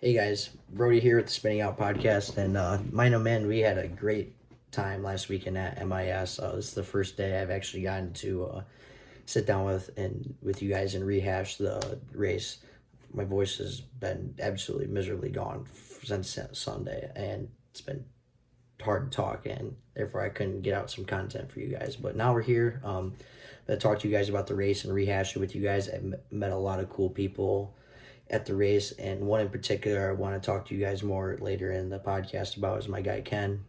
Hey guys, Brody here with the Spinning Out Podcast, and mine and man, we had a great time last weekend at MIS. This is the first day I've actually gotten to sit down with you guys and rehash the race. My voice has been absolutely miserably gone since Sunday, and it's been hard to talk, and therefore I couldn't get out some content for you guys. But now we're here. To talk to you guys about the race and rehash it with you guys. I've met a lot of cool people at the race, and one in particular I want to talk to you guys more later in the podcast about is my guy Ken.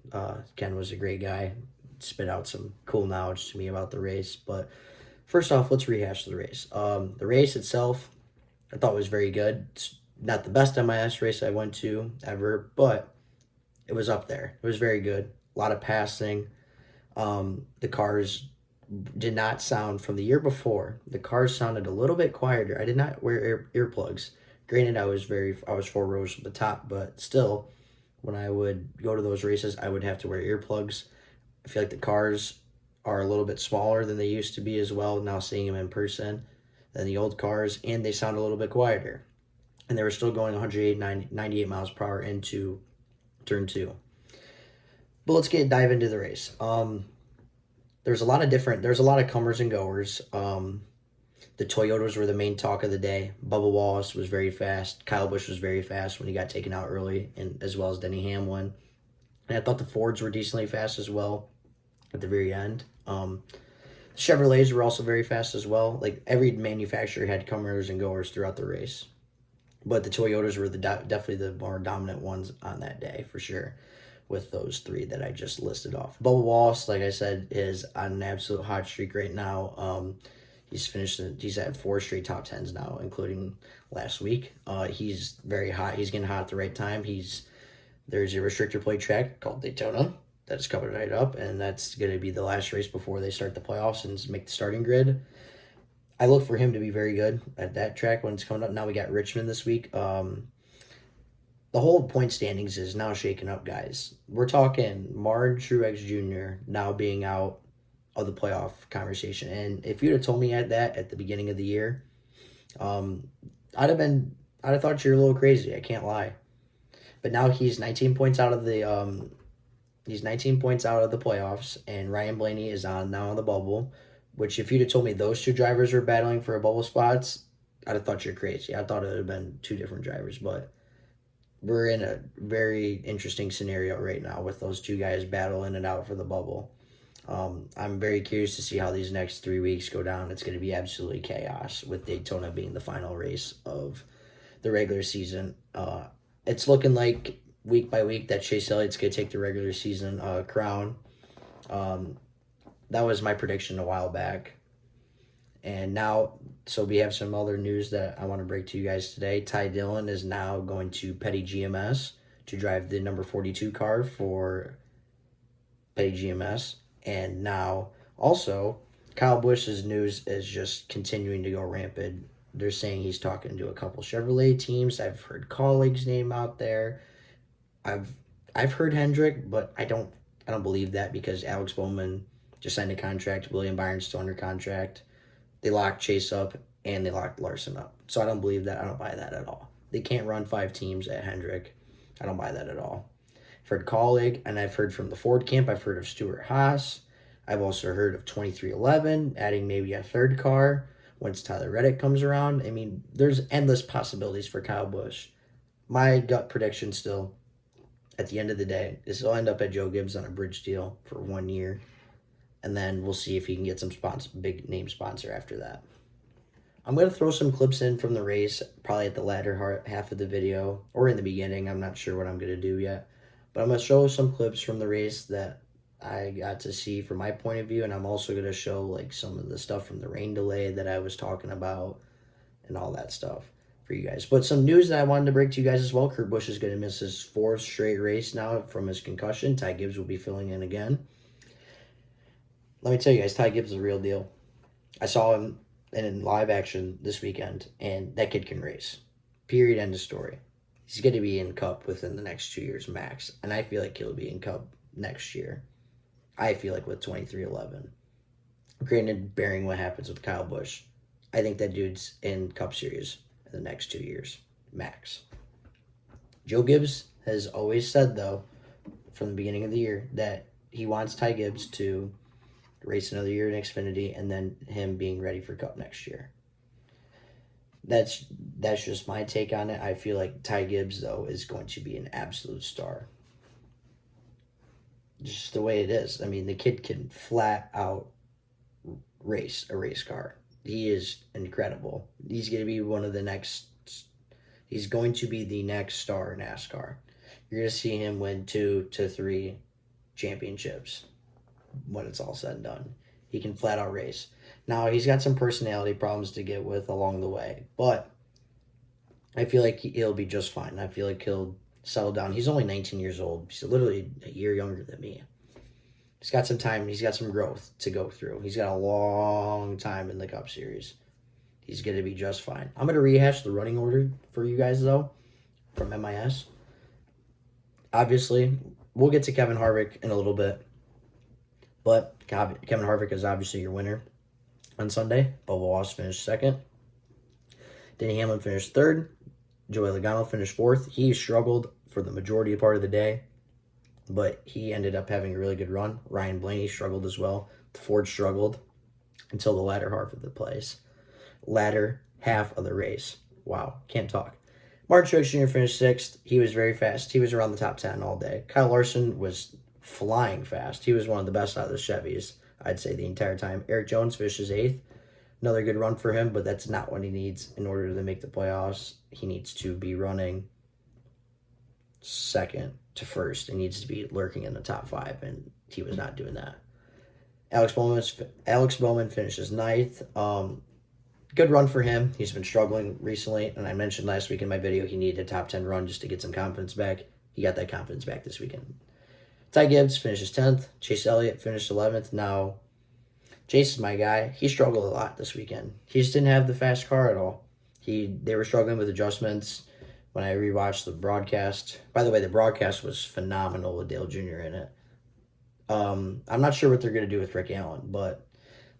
Ken was a great guy, spit out some cool knowledge to me about the race. But first off, let's rehash the race. The race itself, I thought was very good. It's not the best MIS race I went to ever, but it was up there. It was very good. A lot of passing. The cars did not sound from the year before. The cars sounded a little bit quieter. I did not wear earplugs. Granted, I was 4 rows from the top, but still, when I would go to those races, I would have to wear earplugs. I feel like the cars are a little bit smaller than they used to be as well, now seeing them in person, than the old cars, and they sound a little bit quieter. And they were still going 98 miles per hour into turn 2. But let's dive into the race. There's a lot of comers and goers. The Toyotas were the main talk of the day. Bubba Wallace was very fast. Kyle Busch was very fast when he got taken out early, and as well as Denny Hamlin. And I thought the Fords were decently fast as well at the very end. Chevrolets were also very fast as well. Like, every manufacturer had comers and goers throughout the race. But the Toyotas were definitely the more dominant ones on that day, for sure, with those three that I just listed off. Bubba Wallace, like I said, is on an absolute hot streak right now. He's had 4 straight top 10s now, including last week. He's very hot. He's getting hot at the right time. There's a restrictor plate track called Daytona that's coming right up, and that's going to be the last race before they start the playoffs and make the starting grid. I look for him to be very good at that track when it's coming up. Now we got Richmond this week. The whole point standings is now shaken up, guys. We're talking Martin Truex Jr. now being out of the playoff conversation. And if you'd have told me that at the beginning of the year, I'd have thought you're a little crazy. I can't lie. But now he's 19 points out of the playoffs, and Ryan Blaney is now on the bubble. Which, if you'd have told me those two drivers were battling for a bubble spots, I'd have thought you're crazy. I thought it would have been 2 different drivers, but we're in a very interesting scenario right now with those 2 guys battling it out for the bubble. I'm very curious to see how these next 3 weeks go down. It's going to be absolutely chaos, with Daytona being the final race of the regular season. It's looking like week by week that Chase Elliott's going to take the regular season crown. That was my prediction a while back. And now, so we have some other news that I want to break to you guys today. Ty Dillon is now going to Petty GMS to drive the number 42 car for Petty GMS. And now, also, Kyle Busch's news is just continuing to go rampant. They're saying he's talking to a couple Chevrolet teams. I've heard Colleague's name out there. I've heard Hendrick, but I don't believe that, because Alex Bowman just signed a contract. William Byron's still under contract. They locked Chase up, and they locked Larson up. So I don't believe that. I don't buy that at all. They can't run 5 teams at Hendrick. I don't buy that at all. I've heard Colleague, and I've heard from the Ford camp. I've heard of Stuart Haas. I've also heard of 2311, adding maybe a 3rd car once Tyler Reddick comes around. I mean, there's endless possibilities for Kyle Busch. My gut prediction still, at the end of the day, is he'll end up at Joe Gibbs on a bridge deal for 1 year. And then we'll see if he can get some big name sponsor after that. I'm going to throw some clips in from the race, probably at the latter half of the video, or in the beginning. I'm not sure what I'm going to do yet. But I'm going to show some clips from the race that I got to see from my point of view. And I'm also going to show like some of the stuff from the rain delay that I was talking about and all that stuff for you guys. But some news that I wanted to break to you guys as well. Kurt Busch is going to miss his 4th straight race now from his concussion. Ty Gibbs will be filling in again. Let me tell you guys, Ty Gibbs is a real deal. I saw him in live action this weekend, and that kid can race. Period, end of story. He's going to be in Cup within the next 2 years max, and I feel like he'll be in Cup next year. I feel like with 2311. Granted, bearing what happens with Kyle Busch, I think that dude's in Cup Series in the next 2 years max. Joe Gibbs has always said, though, from the beginning of the year, that he wants Ty Gibbs to race another year in Xfinity and then him being ready for Cup next year. That's just my take on it. I feel like Ty Gibbs, though, is going to be an absolute star. Just the way it is. I mean, the kid can flat out race a race car. He is incredible. He's going to be he's going to be the next star in NASCAR. You're going to see him win 2 to 3 championships when it's all said and done. He can flat out race. Now, he's got some personality problems to get with along the way, but I feel like he'll be just fine. I feel like he'll settle down. He's only 19 years old. He's literally a year younger than me. He's got some time. He's got some growth to go through. He's got a long time in the Cup Series. He's going to be just fine. I'm going to rehash the running order for you guys, though, from MIS. Obviously, we'll get to Kevin Harvick in a little bit, but Kevin Harvick is obviously your winner on Sunday. Bubba Wallace finished second. Denny Hamlin finished third. Joey Logano finished fourth. He struggled for the majority part of the day, but he ended up having a really good run. Ryan Blaney struggled as well. Ford struggled until the latter half of the race. Wow, can't talk. Martin Truex Jr. finished sixth. He was very fast. He was around the top 10 all day. Kyle Larson was flying fast. He was one of the best out of the Chevys, I'd say, the entire time. Eric Jones finishes eighth. Another good run for him, but that's not what he needs in order to make the playoffs. He needs to be running second to first. He needs to be lurking in the top 5, and he was not doing that. Alex Bowman finishes ninth. Good run for him. He's been struggling recently, and I mentioned last week in my video he needed a top 10 run just to get some confidence back. He got that confidence back this weekend. Ty Gibbs finishes 10th. Chase Elliott finished 11th. Now, Chase is my guy. He struggled a lot this weekend. He just didn't have the fast car at all. They were struggling with adjustments when I rewatched the broadcast. By the way, the broadcast was phenomenal with Dale Jr. in it. I'm not sure what they're going to do with Rick Allen, but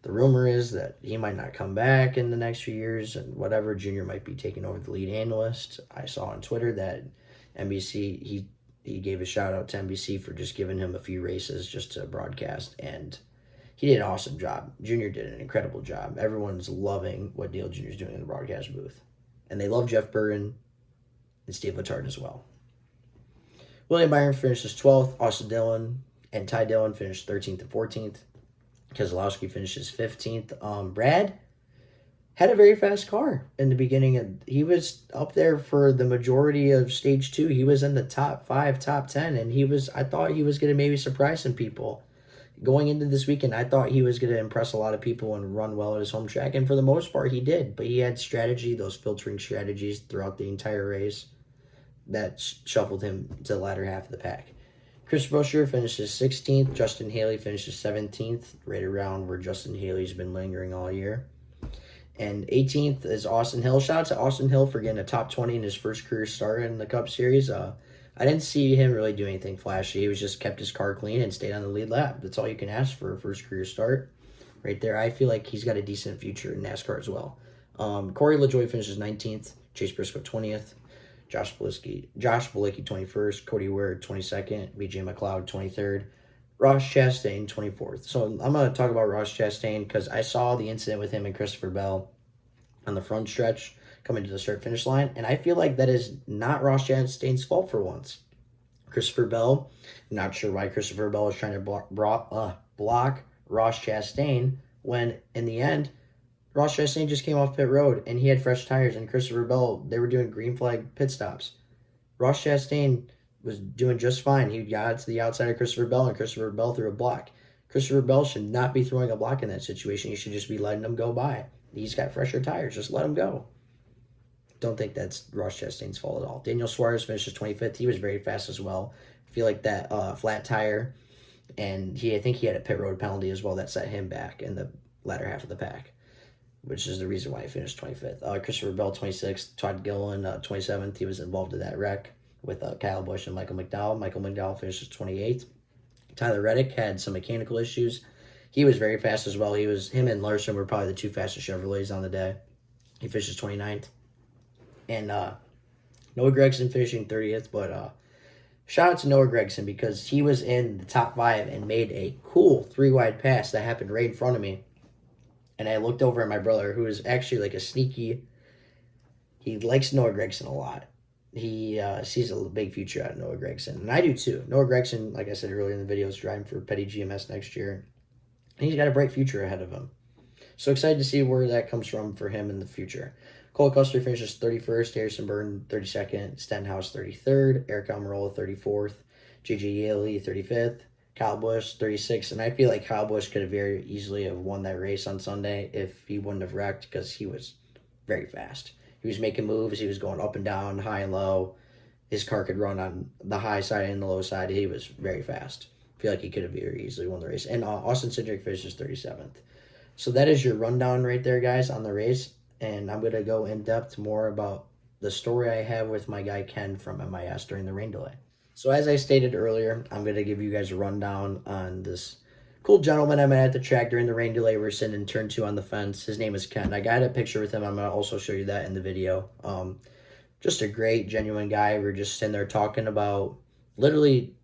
the rumor is that he might not come back in the next few years, and whatever, Jr. might be taking over the lead analyst. I saw on Twitter that NBC, he gave a shout out to NBC for just giving him a few races just to broadcast, and he did an awesome job. Jr. did an incredible job. Everyone's loving what Dale Jr. is doing in the broadcast booth, and they love Jeff Burton and Steve Letarte as well. William Byron finishes 12th. Austin Dillon and Ty Dillon finished 13th and 14th. Keselowski finishes 15th. Brad had a very fast car in the beginning, and he was up there for the majority of stage 2. He was in the top 5, top 10, and I thought he was going to maybe surprise some people. Going into this weekend, I thought he was going to impress a lot of people and run well at his home track, and for the most part, he did. But he had strategy, those filtering strategies throughout the entire race that shuffled him to the latter half of the pack. Chris Buescher finishes 16th. Justin Haley finishes 17th, right around where Justin Haley's been lingering all year. And 18th is Austin Hill. Shout out to Austin Hill for getting a top 20 in his first career start in the Cup Series. I didn't see him really do anything flashy. He was just kept his car clean and stayed on the lead lap. That's all you can ask for a first career start. Right there, I feel like he's got a decent future in NASCAR as well. Corey LaJoie finishes 19th. Chase Briscoe 20th. Josh Bilicki 21st, Cody Ware 22nd, BJ McLeod 23rd, Ross Chastain 24th. So I'm going to talk about Ross Chastain because I saw the incident with him and Christopher Bell on the front stretch coming to the start-finish line, and I feel like that is not Ross Chastain's fault for once. Christopher Bell, not sure why Christopher Bell was trying to block Ross Chastain when, in the end, Ross Chastain just came off pit road, and he had fresh tires, and Christopher Bell, they were doing green flag pit stops. Ross Chastain was doing just fine. He got to the outside of Christopher Bell, and Christopher Bell threw a block. Christopher Bell should not be throwing a block in that situation. You should just be letting him go by. He's got fresher tires. Just let him go. Don't think that's Ross Chastain's fault at all. Daniel Suarez finishes 25th. He was very fast as well. I feel like that flat tire, and I think he had a pit road penalty as well that set him back in the latter half of the pack, which is the reason why he finished 25th. Christopher Bell, 26th. Todd Gilliland, 27th. He was involved in that wreck with Kyle Busch and Michael McDowell. Michael McDowell finishes 28th. Tyler Reddick had some mechanical issues. He was very fast as well. Him and Larson were probably the two fastest Chevrolets on the day. He finishes 29th. And Noah Gregson finishing 30th, but shout out to Noah Gregson because he was in the top 5 and made a cool 3-wide pass that happened right in front of me. And I looked over at my brother, who is actually like a sneaky. He likes Noah Gregson a lot. He sees a big future out of Noah Gregson, and I do too. Noah Gregson, like I said earlier in the video, is driving for Petty GMS next year, and he's got a bright future ahead of him. So excited to see where that comes from for him in the future. Cole Custer finishes 31st, Harrison Burton 32nd, Stenhouse 33rd, Eric Almirola 34th, J.J. Yaley 35th, Kyle Busch 36th, and I feel like Kyle Busch could have very easily have won that race on Sunday if he wouldn't have wrecked because he was very fast. He was making moves. He was going up and down, high and low. His car could run on the high side and the low side. He was very fast. I feel like he could have very easily won the race. And Austin Cindric finishes 37th. So that is your rundown right there, guys, on the race. And I'm going to go in depth more about the story I have with my guy Ken from MIS during the rain delay. So as I stated earlier, I'm going to give you guys a rundown on this cool gentleman I met at the track during the rain delay. We're sitting in turn 2 on the fence. His name is Ken. I got a picture with him. I'm going to also show you that in the video. Just a great, genuine guy. We're just sitting there talking about, literally,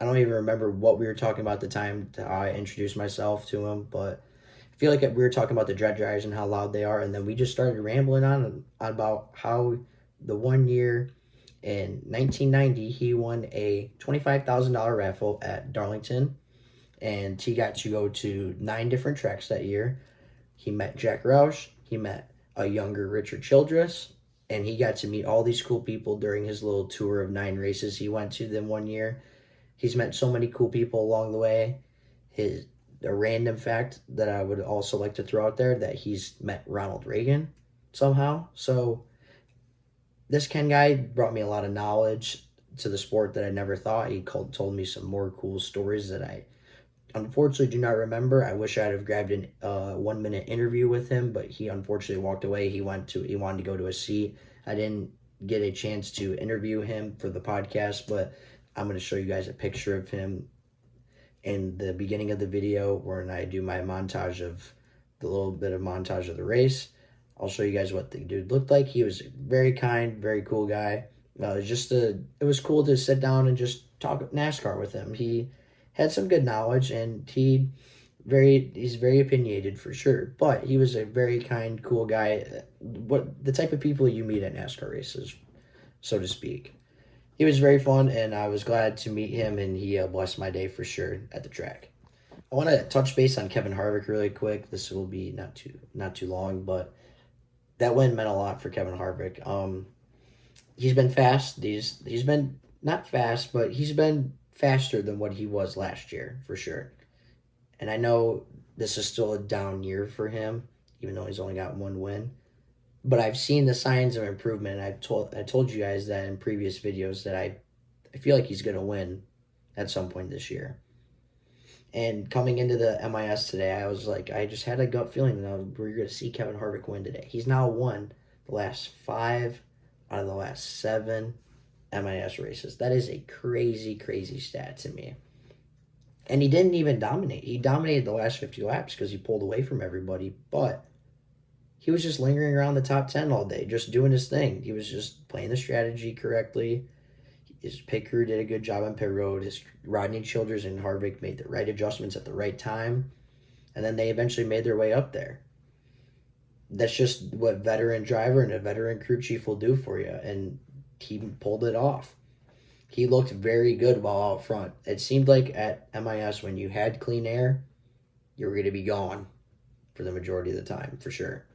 I don't even remember what we were talking about at the time. I introduced myself to him, but I feel like we were talking about the dredge dryers and how loud they are, and then we just started rambling on about how the one year in 1990 he won a $25,000 raffle at Darlington, and he got to go to 9 different tracks that year. He met Jack Roush, he met a younger Richard Childress, and he got to meet all these cool people during his little tour of 9 races he went to them one year. He's met so many cool people along the way. A random fact that I would also like to throw out there, that he's met Ronald Reagan somehow. So this Ken guy brought me a lot of knowledge to the sport that I never thought. He told me some more cool stories that I unfortunately do not remember. I wish I'd have grabbed a 1-minute interview with him, but he unfortunately walked away. He wanted to go to a seat. I didn't get a chance to interview him for the podcast, but I'm going to show you guys a picture of him in the beginning of the video when I do my montage of the little bit of montage of the race. I'll show you guys what the dude looked like. He was very kind, very cool guy. It was cool to sit down and just talk NASCAR with him. He had some good knowledge, and he's very opinionated for sure, but he was a very kind, cool guy. What the type of people you meet at NASCAR races, so to speak. He was very fun, and I was glad to meet him, and he blessed my day for sure at the track. I want to touch base on Kevin Harvick really quick. This will be not too long, but that win meant a lot for Kevin Harvick. He's been fast. He's been not fast, but he's been faster than what he was last year for sure. And I know this is still a down year for him, even though he's only got 1 win. But I've seen the signs of improvement. I told you guys that in previous videos that I feel like he's going to win at some point this year. And coming into the MIS today, I was like, I just had a gut feeling that we're going to see Kevin Harvick win today. He's now won the last 5 out of the last 7 MIS races. That is a crazy, crazy stat to me. And he didn't even dominate. He dominated the last 50 laps because he pulled away from everybody, but he was just lingering around the top 10 all day, just doing his thing. He was just playing the strategy correctly. His pit crew did a good job on pit road. His Rodney Childers and Harvick made the right adjustments at the right time, and then they eventually made their way up there. That's just what veteran driver and a veteran crew chief will do for you, and he pulled it off. He looked very good while out front. It seemed like at MIS, when you had clean air, you were going to be gone for the majority of the time, for sure.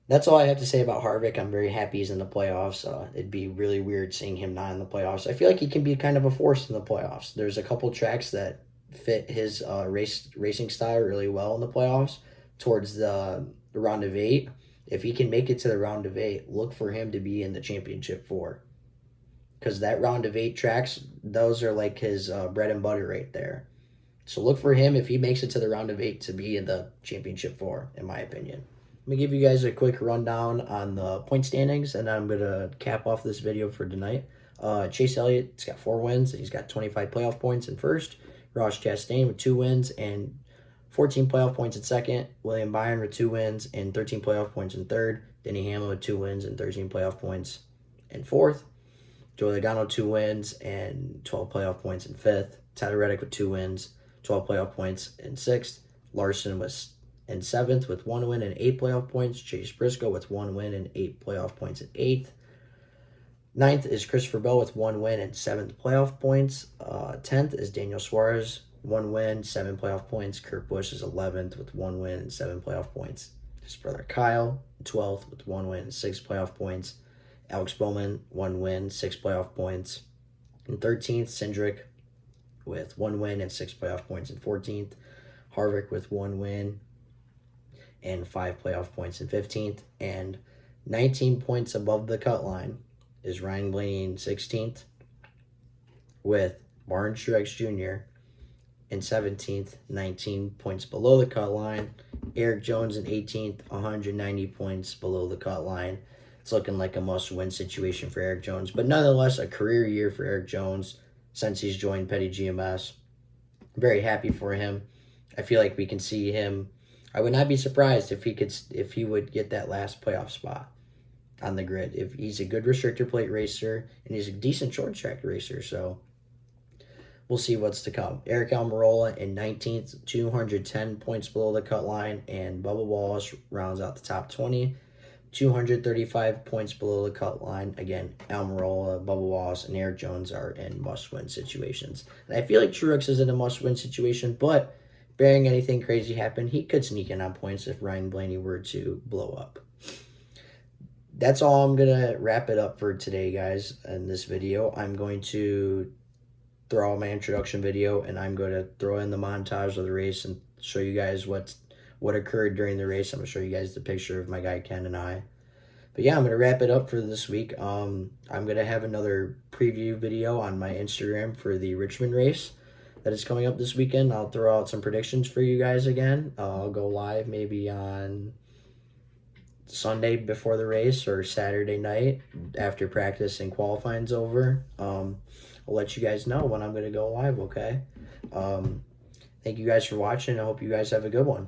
That's all I have to say about Harvick. I'm very happy he's in the playoffs. It'd be really weird seeing him not in the playoffs. I feel like he can be kind of a force in the playoffs. There's a couple tracks that fit his racing style really well in the playoffs towards the round of 8. If he can make it to the round of 8, look for him to be in the championship 4. Because that round of 8 tracks, those are like his bread and butter right there. So look for him, if he makes it to the round of 8, to be in the championship 4, in my opinion. Let me give you guys a quick rundown on the point standings, and then I'm going to cap off this video for tonight. Chase Elliott's got 4 wins. He's got 25 playoff points in first. Ross Chastain with 2 wins and 14 playoff points in second. William Byron with 2 wins and 13 playoff points in third. Denny Hamlin with 2 wins and 13 playoff points in fourth. Joey Logano 2 wins and 12 playoff points in fifth. Tyler Reddick with 2 wins, 12 playoff points in sixth. Larson was in seventh with 1 win and 8 playoff points. Chase Briscoe with 1 win and 8 playoff points in eighth. Ninth is Christopher Bell with 1 win and 7 playoff points. 10th is Daniel Suarez, 1 win, 7 playoff points. Kurt Busch is 11th with 1 win and 7 playoff points. His brother Kyle, 12th with 1 win and 6 playoff points. Alex Bowman, 1 win, 6 playoff points. In 13th, Cindric with 1 win and 6 playoff points in 14th. Harvick with 1 win and 5 playoff points in 15th. And 19 points above the cut line is Ryan Blaney in 16th with Martin Truex Jr. in 17th, 19 points below the cut line. Eric Jones in 18th, 190 points below the cut line. It's looking like a must-win situation for Eric Jones, but nonetheless a career year for Eric Jones since he's joined Petty GMS. I'm very happy for him. I feel like we can see him. I would not be surprised if he would get that last playoff spot on the grid. If he's a good restrictor plate racer and he's a decent short track racer, so we'll see what's to come. Eric Almirola in 19th, 210 points below the cut line, and Bubba Wallace rounds out the top 20, 235 points below the cut line. Again, Almirola, Bubba Wallace, and Eric Jones are in must-win situations. And I feel like Truex is in a must-win situation, but bearing anything crazy happen, he could sneak in on points if Ryan Blaney were to blow up. That's all. I'm going to wrap it up for today, guys, in this video. I'm going to throw out my introduction video, and I'm going to throw in the montage of the race and show you guys what occurred during the race. I'm going to show you guys the picture of my guy Ken and I. But yeah, I'm going to wrap it up for this week. I'm going to have another preview video on my Instagram for the Richmond race that is coming up this weekend. I'll throw out some predictions for you guys again. I'll go live maybe on Sunday before the race or Saturday night after practice and qualifying's over. I'll let you guys know when I'm going to go live, okay? Thank you guys for watching. I hope you guys have a good one.